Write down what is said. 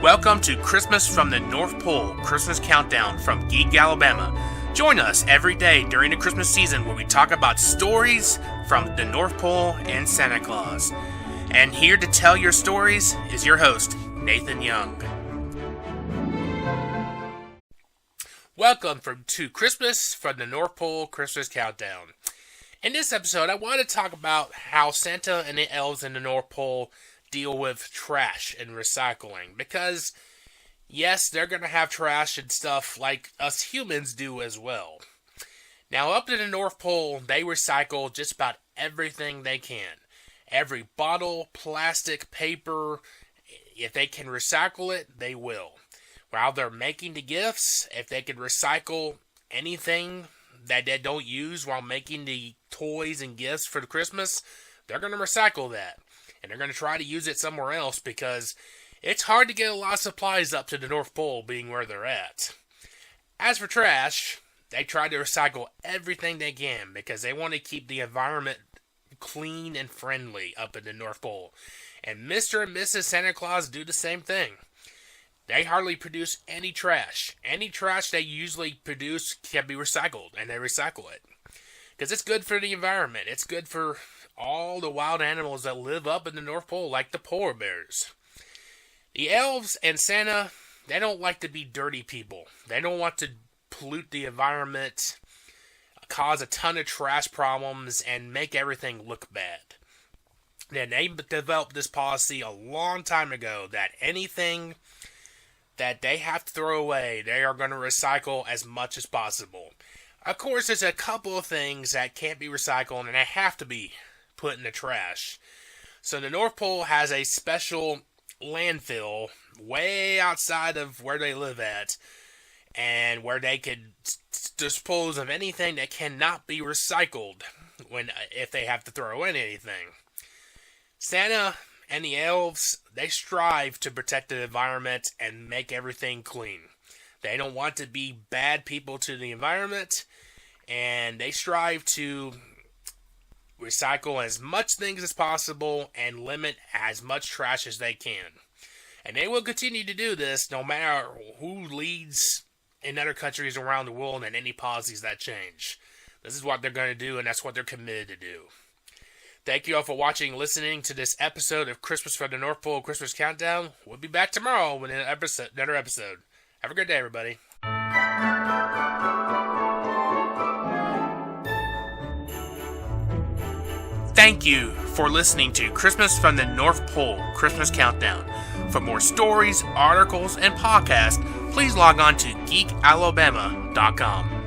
Welcome to Christmas from the North Pole, Christmas Countdown from Geek, Alabama. Join us every day during the Christmas season where we talk about stories from the North Pole and Santa Claus. And here to tell your stories is your host, Nathan Young. Welcome to Christmas from the North Pole, Christmas Countdown. In this episode, I want to talk about how Santa and the Elves in the North Pole deal with trash and recycling, because yes, they're going to have trash and stuff like us humans do as well. Now, up in the North Pole, they recycle just about everything they can. Every bottle, plastic, paper, if they can recycle it, they will. While they're making the gifts, if they can recycle anything that they don't use while making the toys and gifts for the Christmas, they're going to recycle that. And they're going to try to use it somewhere else because it's hard to get a lot of supplies up to the North Pole being where they're at. As for trash, they try to recycle everything they can because they want to keep the environment clean and friendly up in the North Pole. And Mr. and Mrs. Santa Claus do the same thing. They hardly produce any trash. Any trash they usually produce can be recycled, and they recycle it. Because it's good for the environment. It's good for all the wild animals that live up in the North Pole, like the polar bears. The elves and Santa, they don't like to be dirty people. They don't want to pollute the environment, cause a ton of trash problems, and make everything look bad. Then they developed this policy a long time ago that anything that they have to throw away, they are going to recycle as much as possible. Of course, there's a couple of things that can't be recycled and they have to be put in the trash. So the North Pole has a special landfill way outside of where they live at, and where they could dispose of anything that cannot be recycled if they have to throw in anything. Santa and the elves, they strive to protect the environment and make everything clean. They don't want to be bad people to the environment, and they strive to recycle as much things as possible and limit as much trash as they can. And they will continue to do this no matter who leads in other countries around the world and any policies that change. This is what they're going to do, and that's what they're committed to do. Thank you all for watching and listening to this episode of Christmas from the North Pole Christmas Countdown. We'll be back tomorrow with another episode. Have a good day, everybody. Thank you for listening to Christmas from the North Pole Christmas Countdown. For more stories, articles, and podcasts, please log on to geekalabama.com.